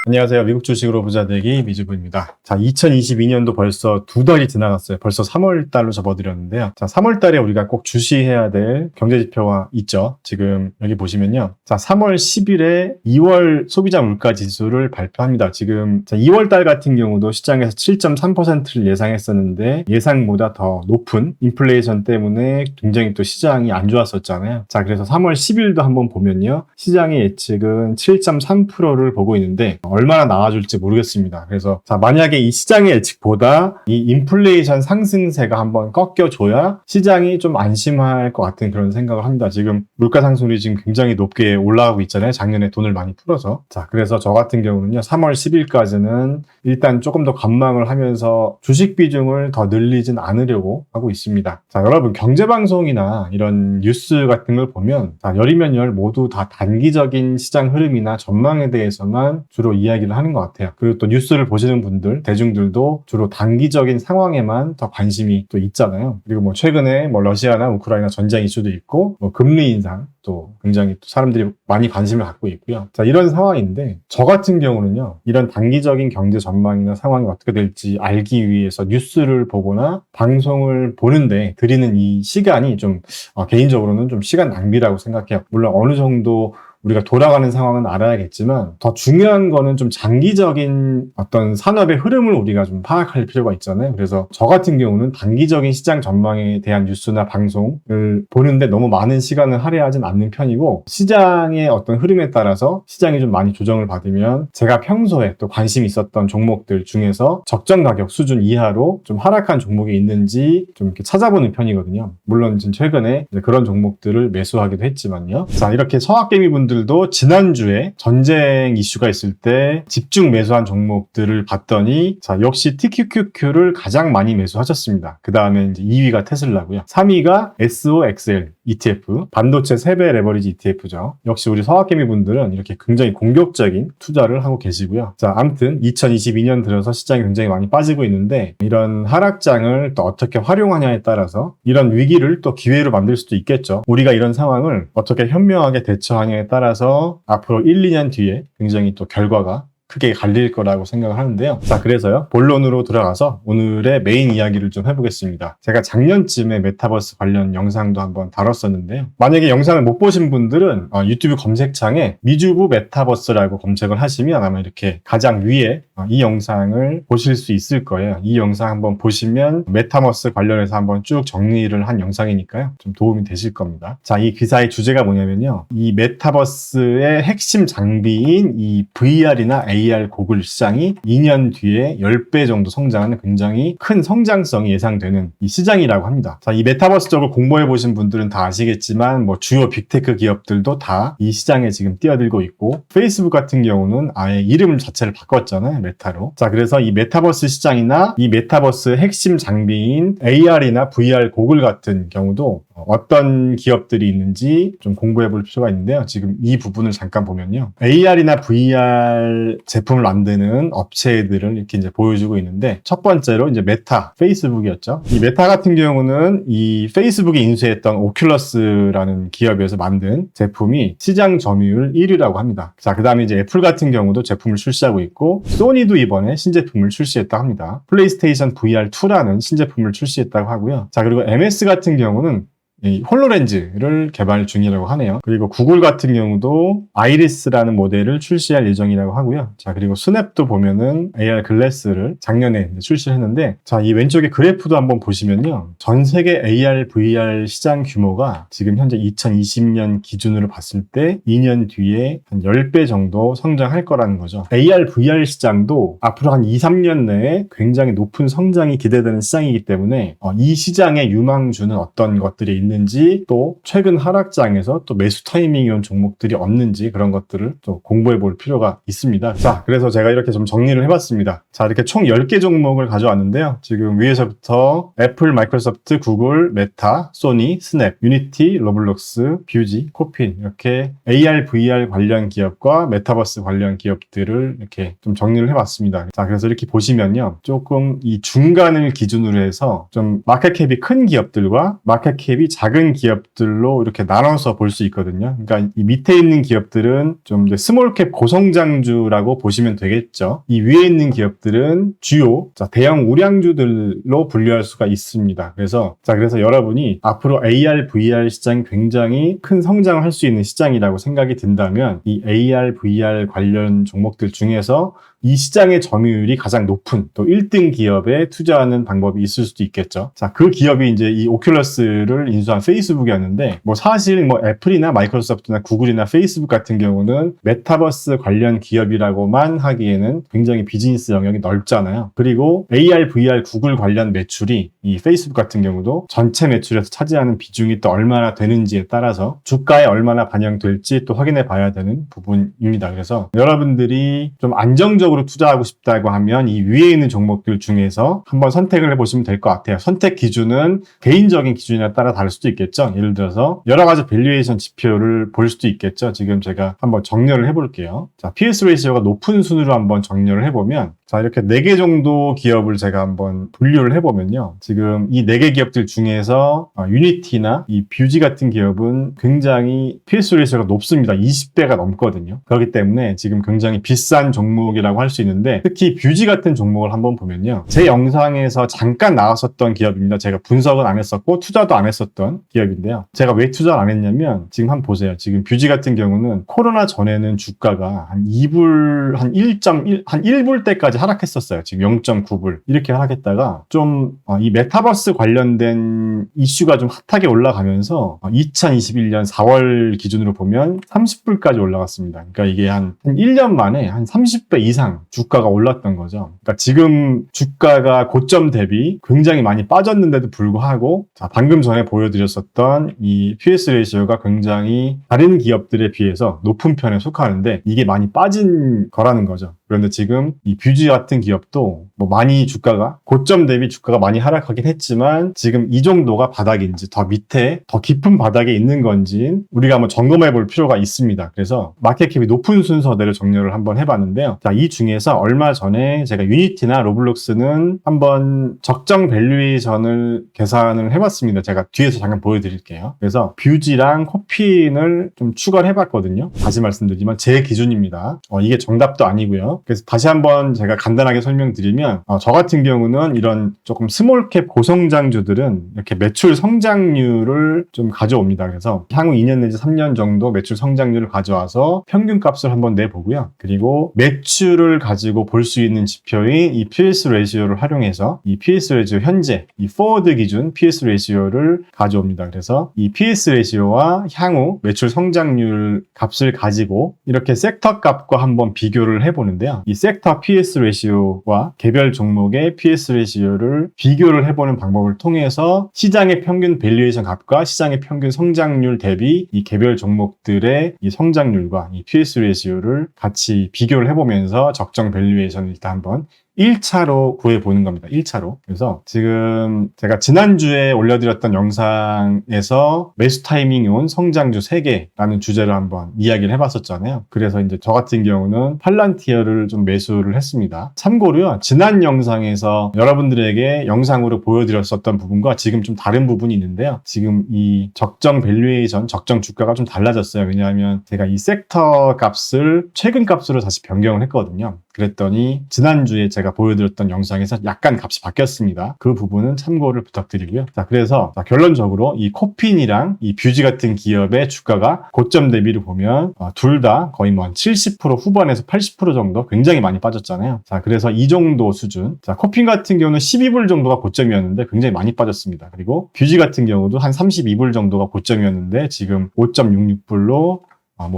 안녕하세요. 미국 주식으로 부자 되기 미주부입니다. 자, 2022년도 벌써 2달이 지나갔어요. 벌써 3월 달로 접어들었는데요. 자, 3월 달에 우리가 꼭 주시해야 될 경제지표가 있죠. 지금 여기 보시면요. 자, 3월 10일에 2월 소비자 물가 지수를 발표합니다. 지금 2월 달 같은 경우도 시장에서 7.3%를 예상했었는데 예상보다 더 높은 인플레이션 때문에 굉장히 또 시장이 안 좋았었잖아요. 자, 그래서 3월 10일도 한번 보면요. 시장의 예측은 7.3%를 보고 있는데 얼마나 나와줄지 모르겠습니다. 그래서 자, 만약에 이 시장의 예측보다 이 인플레이션 상승세가 한번 꺾여줘야 시장이 좀 안심할 것 같은 그런 생각을 합니다. 지금 물가 상승률이 지금 굉장히 높게 올라가고 있잖아요. 작년에 돈을 많이 풀어서. 자, 그래서 저 같은 경우는요. 3월 10일까지는 일단 조금 더 관망을 하면서 주식 비중을 더 늘리진 않으려고 하고 있습니다. 자, 여러분 경제방송이나 이런 뉴스 같은 걸 보면 자, 열이면 열 모두 다 단기적인 시장 흐름이나 전망에 대해서만 주로 이야기를 하는 것 같아요. 그리고 또 뉴스를 보시는 분들, 대중들도 주로 단기적인 상황에만 더 관심이 또 있잖아요. 그리고 뭐 최근에 뭐 러시아나 우크라이나 전쟁 이슈도 있고 뭐 금리 인상 또 굉장히 또 사람들이 많이 관심을 갖고 있고요. 자, 이런 상황인데 저 같은 경우는요. 이런 단기적인 경제 전망이나 상황이 어떻게 될지 알기 위해서 뉴스를 보거나 방송을 보는데 들이는 이 시간이 좀 개인적으로는 좀 시간 낭비라고 생각해요. 물론 어느 정도 우리가 돌아가는 상황은 알아야겠지만 더 중요한 거는 좀 장기적인 어떤 산업의 흐름을 우리가 좀 파악할 필요가 있잖아요. 그래서 저 같은 경우는 단기적인 시장 전망에 대한 뉴스나 방송을 보는데 너무 많은 시간을 할애하진 않는 편이고 시장의 어떤 흐름에 따라서 시장이 좀 많이 조정을 받으면 제가 평소에 또 관심이 있었던 종목들 중에서 적정 가격 수준 이하로 좀 하락한 종목이 있는지 좀 이렇게 찾아보는 편이거든요. 물론 지금 최근에 그런 종목들을 매수하기도 했지만요. 자, 이렇게 서학개미 분들도 지난주에 전쟁 이슈가 있을 때 집중 매수한 종목들을 봤더니 자, 역시 TQQQ를 가장 많이 매수하셨습니다. 그 다음에 이제 2위가 테슬라고요. 3위가 SOXL ETF, 반도체 3배 레버리지 ETF죠. 역시 우리 서학개미 분들은 이렇게 굉장히 공격적인 투자를 하고 계시고요. 자, 아무튼 2022년 들어서 시장이 굉장히 많이 빠지고 있는데 이런 하락장을 또 어떻게 활용하냐에 따라서 이런 위기를 또 기회로 만들 수도 있겠죠. 우리가 이런 상황을 어떻게 현명하게 대처하냐에 따라서 앞으로 1, 2년 뒤에 굉장히 또 결과가 크게 갈릴 거라고 생각을 하는데요. 자, 그래서요. 본론으로 들어가서 오늘의 메인 이야기를 좀 해보겠습니다. 제가 작년쯤에 메타버스 관련 영상도 한번 다뤘었는데요. 만약에 영상을 못 보신 분들은 유튜브 검색창에 미주부 메타버스라고 검색을 하시면 아마 이렇게 가장 위에 이 영상을 보실 수 있을 거예요. 이 영상 한번 보시면 메타버스 관련해서 한번 쭉 정리를 한 영상이니까요. 좀 도움이 되실 겁니다. 자, 이 기사의 주제가 뭐냐면요. 이 메타버스의 핵심 장비인 이 VR이나 AR 고글 시장이 2년 뒤에 10배 정도 성장하는 굉장히 큰 성장성이 예상되는 이 시장이라고 합니다. 자, 이 메타버스 쪽을 공부해 보신 분들은 다 아시겠지만 뭐 주요 빅테크 기업들도 다 이 시장에 지금 뛰어들고 있고 페이스북 같은 경우는 아예 이름 자체를 바꿨잖아요. 메타로. 자, 그래서 이 메타버스 시장이나 이 메타버스 핵심 장비인 AR이나 VR 고글 같은 경우도 어떤 기업들이 있는지 좀 공부해 볼 필요가 있는데요. 지금 이 부분을 잠깐 보면요. AR이나 VR 제품을 만드는 업체들을 이렇게 이제 보여주고 있는데 첫 번째로 이제 메타, 페이스북이었죠. 이 메타 같은 경우는 이 페이스북이 인수했던 오큘러스라는 기업에서 만든 제품이 시장 점유율 1위라고 합니다. 자, 그 다음에 이제 애플 같은 경우도 제품을 출시하고 있고 소니도 이번에 신제품을 출시했다고 합니다. 플레이스테이션 VR2라는 신제품을 출시했다고 하고요. 자, 그리고 MS 같은 경우는 이 홀로렌즈를 개발 중이라고 하네요. 그리고 구글 같은 경우도 아이리스라는 모델을 출시할 예정이라고 하고요. 자, 그리고 스냅도 보면은 AR 글래스를 작년에 출시했는데 자, 이 왼쪽에 그래프도 한번 보시면요. 전 세계 AR, VR 시장 규모가 지금 현재 2020년 기준으로 봤을 때 2년 뒤에 한 10배 정도 성장할 거라는 거죠. AR, VR 시장도 앞으로 한 2, 3년 내에 굉장히 높은 성장이 기대되는 시장이기 때문에 이 시장의 유망주는 어떤 것들이 있는지 또 최근 하락장에서 또 매수 타이밍이 온 종목들이 없는지 그런 것들을 좀 공부해 볼 필요가 있습니다. 자, 그래서 제가 이렇게 좀 정리를 해봤습니다. 자, 이렇게 총 10개 종목을 가져왔는데요. 지금 위에서부터 애플, 마이크로소프트, 구글, 메타, 소니, 스냅, 유니티, 로블록스, 뷰지, 코핀 이렇게 AR, VR 관련 기업과 메타버스 관련 기업들을 이렇게 좀 정리를 해봤습니다. 자, 그래서 이렇게 보시면요. 조금 이 중간을 기준으로 해서 좀 마켓캡이 큰 기업들과 마켓캡이 작은 기업들로 이렇게 나눠서 볼 수 있거든요. 그러니까 이 밑에 있는 기업들은 좀 이제 스몰캡 고성장주라고 보시면 되겠죠. 이 위에 있는 기업들은 주요 대형 우량주들로 분류할 수가 있습니다. 그래서 여러분이 앞으로 AR, VR 시장이 굉장히 큰 성장을 할 수 있는 시장이라고 생각이 든다면 이 AR, VR 관련 종목들 중에서 이 시장의 점유율이 가장 높은 또 1등 기업에 투자하는 방법이 있을 수도 있겠죠. 자, 그 기업이 이제 이 오큘러스를 인수한 페이스북이었는데 사실 애플이나 마이크로소프트나 구글이나 페이스북 같은 경우는 메타버스 관련 기업이라고만 하기에는 굉장히 비즈니스 영역이 넓잖아요. 그리고 AR, VR, 구글 관련 매출이 이 페이스북 같은 경우도 전체 매출에서 차지하는 비중이 또 얼마나 되는지에 따라서 주가에 얼마나 반영될지 또 확인해 봐야 되는 부분입니다. 그래서 여러분들이 좀 안정적으로 투자하고 싶다고 하면 이 위에 있는 종목들 중에서 한번 선택을 해보시면 될 것 같아요. 선택 기준은 개인적인 기준에 따라 다를 수도 있겠죠. 예를 들어서 여러 가지 밸류에이션 지표를 볼 수도 있겠죠. 지금 제가 한번 정렬을 해볼게요. 자, PS 레이시오가 높은 순으로 한번 정렬을 해보면 자, 이렇게 4개 정도 기업을 제가 한번 분류를 해보면요. 지금 이 4개 기업들 중에서 유니티나 이 뷰지 같은 기업은 굉장히 PS 레이시오가 높습니다. 20배가 넘거든요. 그렇기 때문에 지금 굉장히 비싼 종목이라고 할 수 있는데 특히 뷰지 같은 종목을 한번 보면요. 제 영상에서 잠깐 나왔었던 기업입니다. 제가 분석은 안 했었고 투자도 안 했었던 기업인데요. 제가 왜 투자를 안 했냐면 지금 한번 보세요. 지금 뷰지 같은 경우는 코로나 전에는 주가가 한 2불, 한 1.1, 한 1불 때까지 하락했었어요. 지금 0.9불 이렇게 하락했다가 좀 이 메타버스 관련된 이슈가 좀 핫하게 올라가면서 2021년 4월 기준으로 보면 30불까지 올라갔습니다. 그러니까 이게 한 1년 만에 한 30배 이상 주가가 올랐던 거죠. 그러니까 지금 주가가 고점 대비 굉장히 많이 빠졌는데도 불구하고 자, 방금 전에 보여드렸었던 이 PS 레이시오가 굉장히 다른 기업들에 비해서 높은 편에 속하는데 이게 많이 빠진 거라는 거죠. 그런데 지금 이 뷰지 같은 기업도 많이 주가가 고점 대비 주가가 많이 하락하긴 했지만 지금 이 정도가 바닥인지 더 밑에 더 깊은 바닥에 있는 건지 우리가 한번 점검해 볼 필요가 있습니다. 그래서 마켓캡이 높은 순서대로 정렬을 한번 해봤는데요. 자, 이 중에서 얼마 전에 제가 유니티나 로블록스는 한번 적정 밸류에이션을 계산을 해봤습니다. 제가 뒤에서 잠깐 보여드릴게요. 그래서 뷰지랑 코핀을 좀 추가를 해봤거든요. 다시 말씀드리지만 제 기준입니다. 이게 정답도 아니고요. 그래서 다시 한번 제가 간단하게 설명드리면 저 같은 경우는 이런 조금 스몰캡 고성장주들은 이렇게 매출 성장률을 좀 가져옵니다. 그래서 향후 2년 내지 3년 정도 매출 성장률을 가져와서 평균값을 한번 내보고요. 그리고 매출을 가지고 볼 수 있는 지표인 이 PS 레이시오를 활용해서 이 PS 레이시오 현재 이 포워드 기준 PS 레이시오를 가져옵니다. 그래서 이 PS 레이시오와 향후 매출 성장률 값을 가지고 이렇게 섹터 값과 한번 비교를 해보는데요. 이 섹터 PS 레이시오와 개별 종목의 PS 레이시오를 비교를 해보는 방법을 통해서 시장의 평균 밸류에이션 값과 시장의 평균 성장률 대비 이 개별 종목들의 이 성장률과 이 PS 레이시오를 같이 비교를 해보면서 적정 밸류에이션을 일단 한번 1차로 구해보는 겁니다. 1차로. 그래서 지금 제가 지난주에 올려드렸던 영상에서 매수 타이밍이 온 성장주 3개라는 주제로 한번 이야기를 해봤었잖아요. 그래서 이제 저 같은 경우는 팔란티어를 좀 매수를 했습니다. 참고로요. 지난 영상에서 여러분들에게 영상으로 보여드렸었던 부분과 지금 좀 다른 부분이 있는데요. 지금 이 적정 밸류에이션, 적정 주가가 좀 달라졌어요. 왜냐하면 제가 이 섹터 값을 최근 값으로 다시 변경을 했거든요. 그랬더니 지난주에 제가 보여드렸던 영상에서 약간 값이 바뀌었습니다. 그 부분은 참고를 부탁드리고요. 자, 그래서 결론적으로 이 코핀이랑 이 뷰지 같은 기업의 주가가 고점 대비를 보면 둘 다 거의 한 70% 후반에서 80% 정도 굉장히 많이 빠졌잖아요. 자, 그래서 이 정도 수준. 자, 코핀 같은 경우는 12불 정도가 고점이었는데 굉장히 많이 빠졌습니다. 그리고 뷰지 같은 경우도 한 32불 정도가 고점이었는데 지금 5.66불로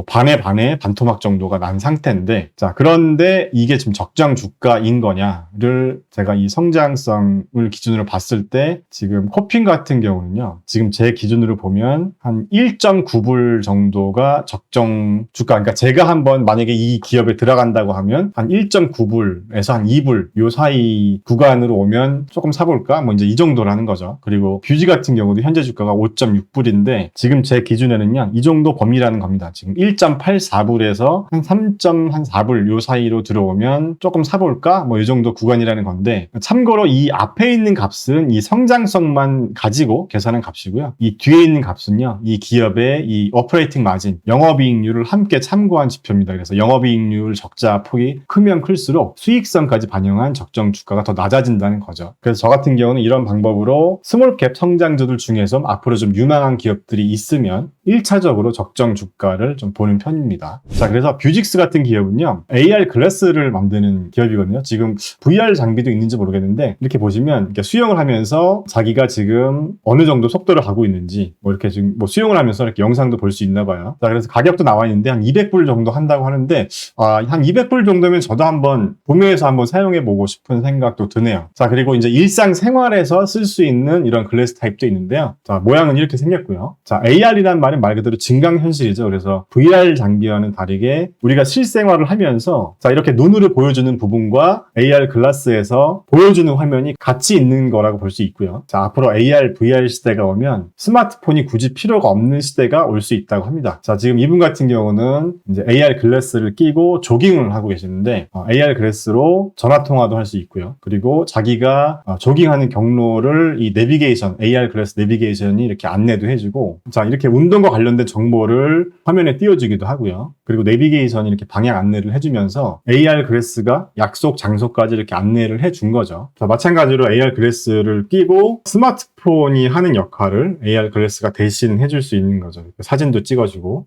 반에 반토막 정도가 난 상태인데, 자, 그런데 이게 지금 적정 주가인 거냐를 제가 이 성장성을 기준으로 봤을 때, 지금 코핀 같은 경우는요, 지금 제 기준으로 보면 한 1.9불 정도가 적정 주가, 그러니까 제가 한번 만약에 이 기업에 들어간다고 하면 한 1.9불에서 한 2불 요 사이 구간으로 오면 조금 사볼까? 이제 이 정도라는 거죠. 그리고 뷰지 같은 경우도 현재 주가가 5.6불인데, 지금 제 기준에는요, 이 정도 범위라는 겁니다. 지금 지금 1.84불에서 한 3.4불 요 사이로 들어오면 조금 사볼까? 뭐 이 정도 구간이라는 건데, 참고로 이 앞에 있는 값은 이 성장성만 가지고 계산한 값이고요. 이 뒤에 있는 값은요, 이 기업의 이 오퍼레이팅 마진, 영업이익률을 함께 참고한 지표입니다. 그래서 영업이익률 적자 폭이 크면 클수록 수익성까지 반영한 적정 주가가 더 낮아진다는 거죠. 그래서 저 같은 경우는 이런 방법으로 스몰캡 성장주들 중에서 앞으로 좀 유망한 기업들이 있으면 1차적으로 적정 주가를 좀 보는 편입니다. 자, 그래서 뷰직스 같은 기업은요, AR 글래스를 만드는 기업이거든요. 지금 VR 장비도 있는지 모르겠는데, 이렇게 보시면 이렇게 수영을 하면서 자기가 지금 어느 정도 속도를 가고 있는지, 뭐 이렇게 지금 뭐 수영을 하면서 이렇게 영상도 볼 수 있나 봐요. 자, 그래서 가격도 나와 있는데 한 200불 정도 한다고 하는데, 한 200불 정도면 저도 한번 구매해서 한번 사용해보고 싶은 생각도 드네요. 자, 그리고 이제 일상생활에서 쓸 수 있는 이런 글래스 타입도 있는데요. 자, 모양은 이렇게 생겼고요. 자, AR이란 말은 말 그대로 증강현실이죠. 그래서 VR 장비와는 다르게 우리가 실생활을 하면서, 자, 이렇게 눈으로 보여주는 부분과 AR 글라스에서 보여주는 화면이 같이 있는 거라고 볼 수 있고요. 자, 앞으로 AR, VR 시대가 오면 스마트폰이 굳이 필요가 없는 시대가 올 수 있다고 합니다. 자, 지금 이분 같은 경우는 이제 AR 글래스를 끼고 조깅을 하고 계시는데, AR 글래스로 전화 통화도 할 수 있고요. 그리고 자기가 조깅하는 경로를 이 내비게이션, AR 글래스 내비게이션이 이렇게 안내도 해주고, 자, 이렇게 운동과 관련된 정보를 화면에 띄워주기도 하고요. 그리고 내비게이션이 이렇게 방향 안내를 해주면서 AR 글래스가 약속 장소까지 이렇게 안내를 해준 거죠. 자, 마찬가지로 AR 글래스를 끼고 스마트폰이 하는 역할을 AR 글래스가 대신 해줄 수 있는 거죠. 사진도 찍어주고,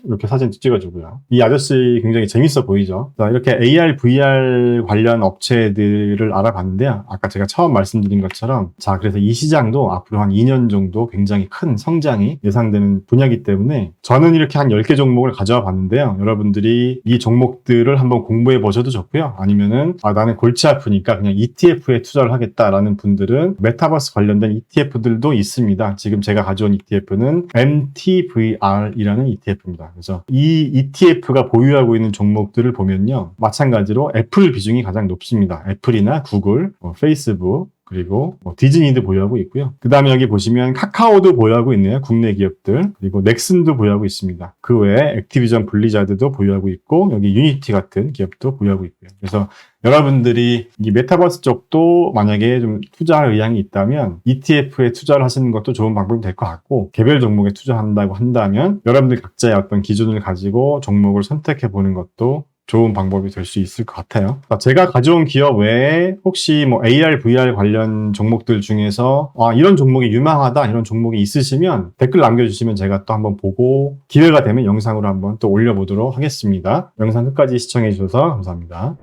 이렇게 사진도 찍어주고요. 이 아저씨 굉장히 재밌어 보이죠? 자, 이렇게 AR, VR 관련 업체들을 알아봤는데요. 아까 제가 처음 말씀드린 것처럼, 자, 그래서 이 시장도 앞으로 한 2년 정도 굉장히 큰 성장이 예상되는 분야이기 때문에 저는 이렇게 한 10개 종목을 가져와 봤는데요. 여러분들이 이 종목들을 한번 공부해 보셔도 좋고요. 아니면은 나는 골치 아프니까 그냥 ETF에 투자를 하겠다라는 분들은 메타버스 관련된 ETF들도 있습니다. 지금 제가 가져온 ETF는 MTVR이라는 ETF입니다. 그래서 이 ETF가 보유하고 있는 종목들을 보면요, 마찬가지로 애플 비중이 가장 높습니다. 애플이나 구글, 페이스북, 그리고 디즈니도 보유하고 있고요. 그 다음에 여기 보시면 카카오도 보유하고 있네요. 국내 기업들. 그리고 넥슨도 보유하고 있습니다. 그 외에 액티비전 블리자드도 보유하고 있고, 여기 유니티 같은 기업도 보유하고 있고요. 그래서 여러분들이 이 메타버스 쪽도 만약에 좀 투자할 의향이 있다면 ETF에 투자를 하시는 것도 좋은 방법이 될 것 같고, 개별 종목에 투자한다고 한다면 여러분들 각자의 어떤 기준을 가지고 종목을 선택해 보는 것도 좋은 방법이 될 수 있을 것 같아요. 제가 가져온 기업 외에 혹시 뭐 AR, VR 관련 종목들 중에서 이런 종목이 유망하다, 이런 종목이 있으시면 댓글 남겨주시면 제가 또 한번 보고 기회가 되면 영상으로 한번 또 올려보도록 하겠습니다. 영상 끝까지 시청해 주셔서 감사합니다.